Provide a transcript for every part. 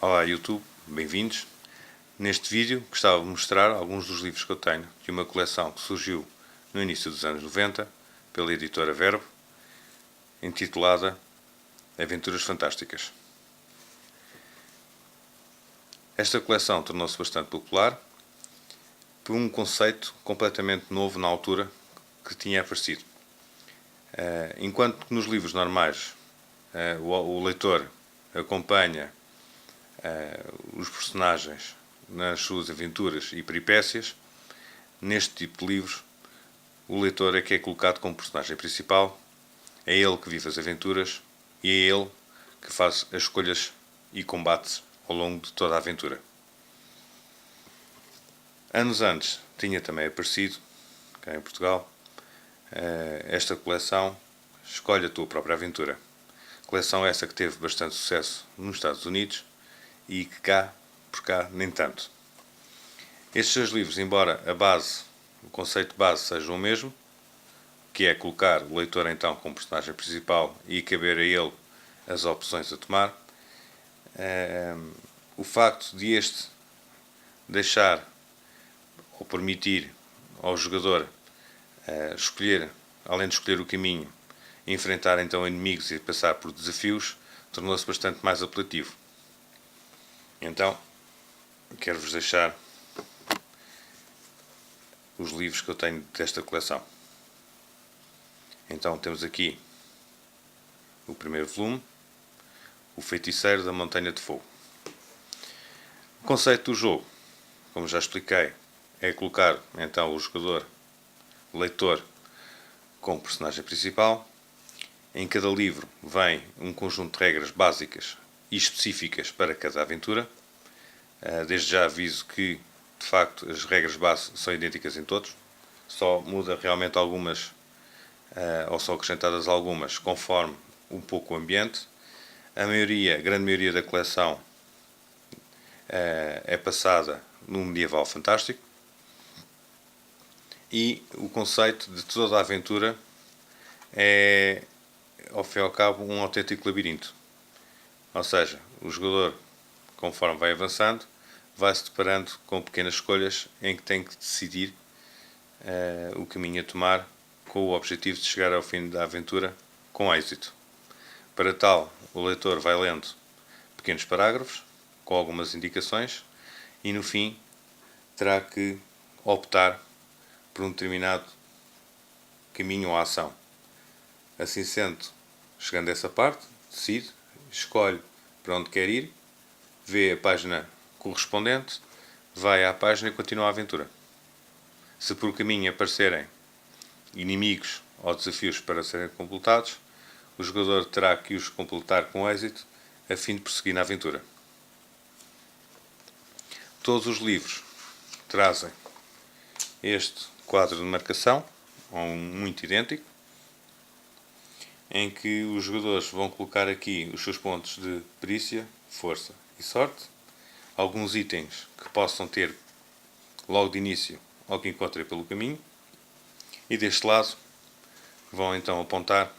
Olá YouTube, bem-vindos. Neste vídeo gostava de mostrar alguns dos livros que eu tenho de uma coleção que surgiu no início dos anos 90 pela editora Verbo, intitulada Aventuras Fantásticas. Esta coleção tornou-se bastante popular por um conceito completamente novo na altura que tinha aparecido. Enquanto que nos livros normais o leitor acompanha os personagens nas suas aventuras e peripécias, neste tipo de livros o leitor é que é colocado como personagem principal, é ele que vive as aventuras e é ele que faz as escolhas e combates ao longo de toda a aventura. Anos antes tinha também aparecido, cá em Portugal, esta coleção Escolhe a Tua Própria Aventura. Coleção essa que teve bastante sucesso nos Estados Unidos e que por cá, nem tanto. Estes dois livros, embora o conceito base seja o mesmo, que é colocar o leitor então como personagem principal e caber a ele as opções a tomar, o facto de este deixar ou permitir ao jogador escolher, além de escolher o caminho, enfrentar então inimigos e passar por desafios, tornou-se bastante mais apelativo. Então, quero-vos deixar os livros que eu tenho desta coleção. Então temos aqui o primeiro volume, O Feiticeiro da Montanha de Fogo. O conceito do jogo, como já expliquei, é colocar então o jogador, o leitor, como personagem principal. Em cada livro vem um conjunto de regras básicas e específicas para cada aventura. Desde já aviso que, de facto, as regras base são idênticas em todos. Só muda realmente algumas, ou são acrescentadas algumas, conforme um pouco o ambiente. A grande maioria da coleção é passada num medieval fantástico. E o conceito de toda a aventura é, ao fim e ao cabo, um autêntico labirinto. Ou seja, o jogador, conforme vai avançando, vai-se deparando com pequenas escolhas em que tem que decidir o caminho a tomar com o objetivo de chegar ao fim da aventura com êxito. Para tal, o leitor vai lendo pequenos parágrafos com algumas indicações e no fim terá que optar por um determinado caminho ou ação. Assim sendo, chegando a essa parte, decide, escolhe para onde quer ir, vê a página correspondente, vai à página e continua a aventura. Se por caminho aparecerem inimigos ou desafios para serem completados, o jogador terá que os completar com êxito a fim de prosseguir na aventura. Todos os livros trazem este quadro de marcação, ou muito idêntico, em que os jogadores vão colocar aqui os seus pontos de perícia, força e sorte, alguns itens que possam ter logo de início ou que encontrem pelo caminho, e deste lado vão então apontar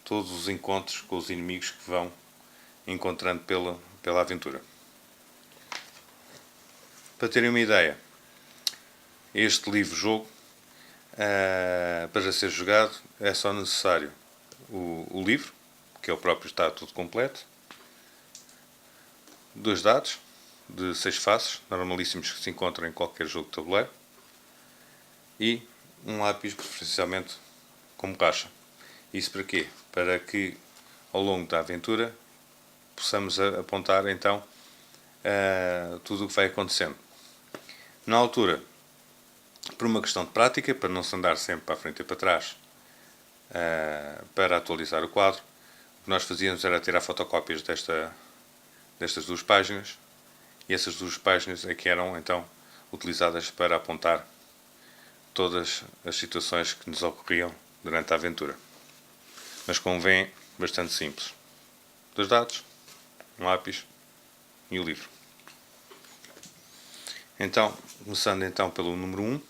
todos os encontros com os inimigos que vão encontrando pela aventura. Para terem uma ideia, este livro-jogo, para ser jogado, é só necessário o livro, que é o próprio, está tudo completo, 2 dados de 6 faces, normalíssimos, que se encontram em qualquer jogo de tabuleiro, e um lápis, preferencialmente como caixa. Isso para quê? Para que ao longo da aventura possamos apontar então tudo o que vai acontecendo. Na altura, por uma questão de prática, para não se andar sempre para a frente e para trás, para atualizar o quadro, o que nós fazíamos era tirar fotocópias destas 2 páginas, e essas 2 páginas é que eram então utilizadas para apontar todas as situações que nos ocorriam durante a aventura. Mas como veem, bastante simples. 2 dados, um lápis e o livro. Então, começando então pelo número 1,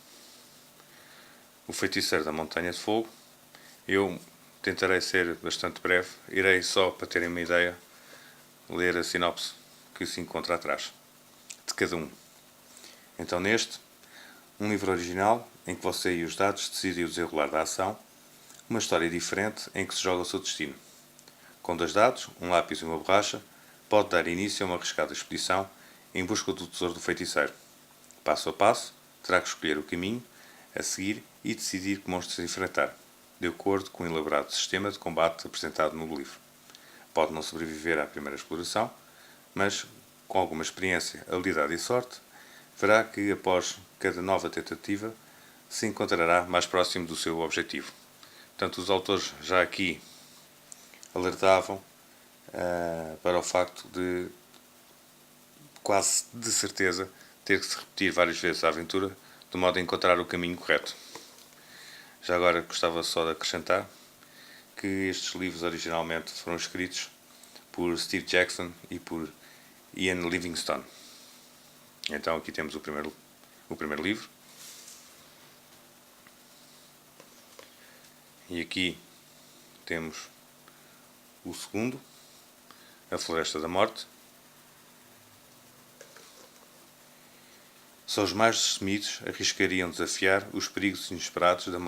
O Feiticeiro da Montanha de Fogo. Eu tentarei ser bastante breve, irei só, para terem uma ideia, ler a sinopse que se encontra atrás de cada um. Então neste, um livro original em que você e os dados decidem o desenrolar da ação, uma história diferente em que se joga o seu destino. Com 2 dados, um lápis e uma borracha, pode dar início a uma arriscada expedição em busca do tesouro do feiticeiro. Passo a passo, terá que escolher o caminho a seguir e decidir que monstros enfrentar, de acordo com o elaborado sistema de combate apresentado no livro. Pode não sobreviver à primeira exploração, mas com alguma experiência, habilidade e sorte, verá que após cada nova tentativa se encontrará mais próximo do seu objetivo. Portanto, os autores já aqui alertavam para o facto de quase de certeza ter que se repetir várias vezes a aventura de modo a encontrar o caminho correto. Já agora gostava só de acrescentar que estes livros originalmente foram escritos por Steve Jackson e por Ian Livingstone. Então aqui temos o primeiro livro. E aqui temos o segundo, A Floresta da Morte. Só os mais destemidos arriscariam desafiar os perigos inesperados da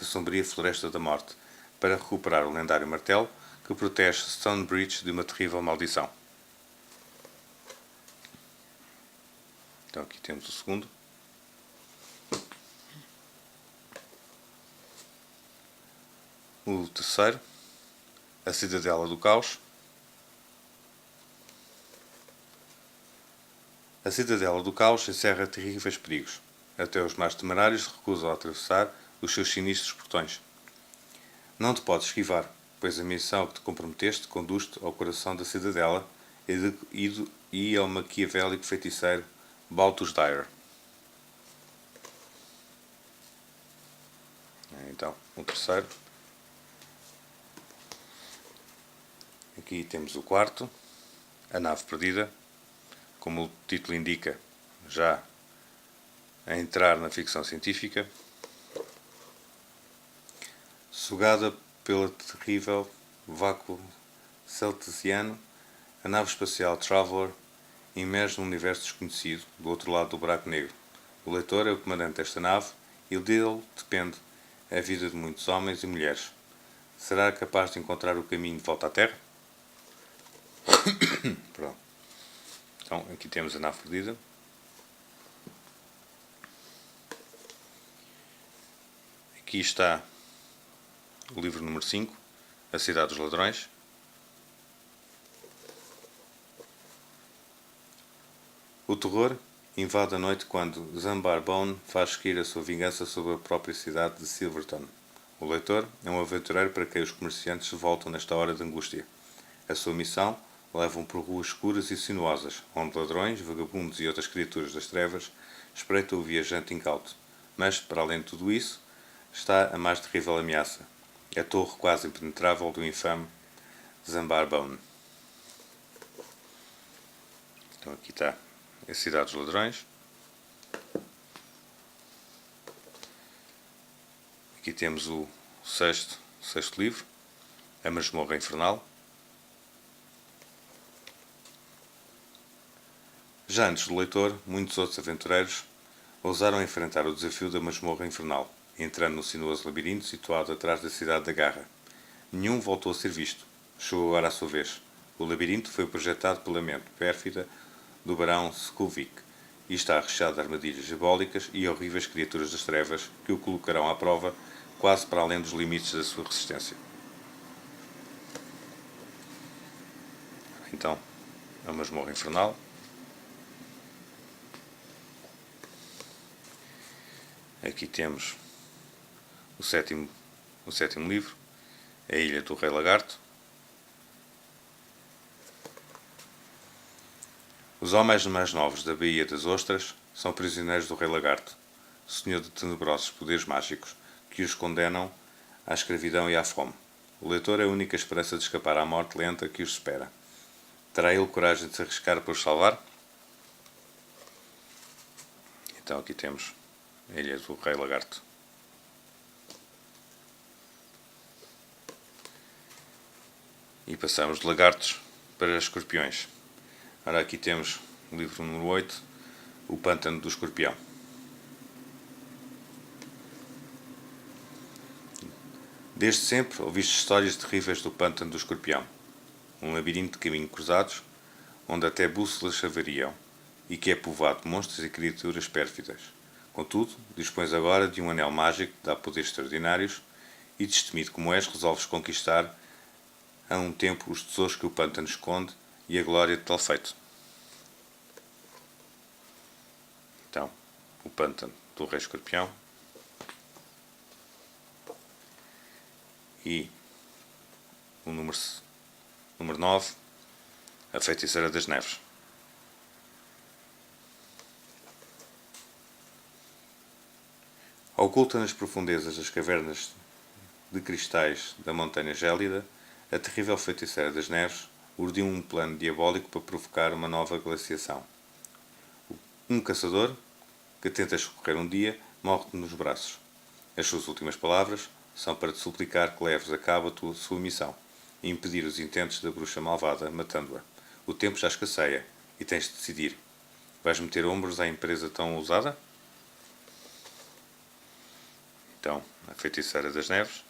sombria Floresta da Morte para recuperar o lendário martelo que protege Stonebridge de uma terrível maldição. Então aqui temos o segundo. O terceiro, A Cidadela do Caos. A Cidadela do Caos encerra terríveis perigos. Até os mais temerários recusam a atravessar os seus sinistros portões. Não te podes esquivar, pois a missão que te comprometeste conduz-te ao coração da Cidadela e ao maquiavélico feiticeiro Baltus Dyer. Então, o terceiro. Aqui temos o quarto, A Nave Perdida, como o título indica, já a entrar na ficção científica. Sugada pelo terrível vácuo celtesiano, a nave espacial Traveller emerge num universo desconhecido, do outro lado do buraco negro. O leitor é o comandante desta nave e dele depende a vida de muitos homens e mulheres. Será capaz de encontrar o caminho de volta à Terra? Pronto. Então, aqui temos a nave perdida. Aqui está o livro número 5, A Cidade dos Ladrões. O terror invade a noite quando Zambar Bone faz cair a sua vingança sobre a própria cidade de Silverton. O leitor é um aventureiro para quem os comerciantes se voltam nesta hora de angústia. A sua missão leva-o por ruas escuras e sinuosas, onde ladrões, vagabundos e outras criaturas das trevas espreitam o viajante incauto. Mas, para além de tudo isso, está a mais terrível ameaça, a torre quase impenetrável do infame Zambar Bone. Então aqui está a Cidade dos Ladrões. Aqui temos o sexto livro, A Masmorra Infernal. Já antes do leitor, muitos outros aventureiros ousaram enfrentar o desafio da Masmorra Infernal, entrando no sinuoso labirinto situado atrás da cidade da Garra. Nenhum voltou a ser visto. Chegou agora a sua vez. O labirinto foi projetado pela mente pérfida do barão Skuvik e está recheado de armadilhas diabólicas e horríveis criaturas das trevas que o colocarão à prova quase para além dos limites da sua resistência. Então, a Masmorra Infernal. Aqui temos o sétimo livro, A Ilha do Rei Lagarto. Os homens mais novos da Baía das Ostras são prisioneiros do Rei Lagarto, senhor de tenebrosos poderes mágicos que os condenam à escravidão e à fome. O leitor é a única esperança de escapar à morte lenta que os espera. Terá ele coragem de se arriscar para os salvar? Então aqui temos a Ilha do Rei Lagarto. E passamos de lagartos para escorpiões. Ora, aqui temos o livro número 8, O Pântano do Escorpião. Desde sempre ouviste histórias terríveis do Pântano do Escorpião, um labirinto de caminhos cruzados, onde até bússolas avariam, e que é povoado de monstros e criaturas pérfidas. Contudo, dispões agora de um anel mágico que dá poderes extraordinários, e destemido como és, resolves conquistar a um tempo os tesouros que o pântano esconde e a glória de tal feito. Então, o pântano do Rei Escorpião e o número 9, a Feiticeira das Neves. Oculta nas profundezas das cavernas de cristais da montanha gélida, a terrível Feiticeira das Neves urdiu um plano diabólico para provocar uma nova glaciação. Um caçador, que tenta escorrer um dia, morre-te nos braços. As suas últimas palavras são para te suplicar que leves a cabo a sua missão e impedir os intentos da bruxa malvada, matando-a. O tempo já escasseia e tens de decidir. Vais meter ombros à empresa tão ousada? Então, a Feiticeira das Neves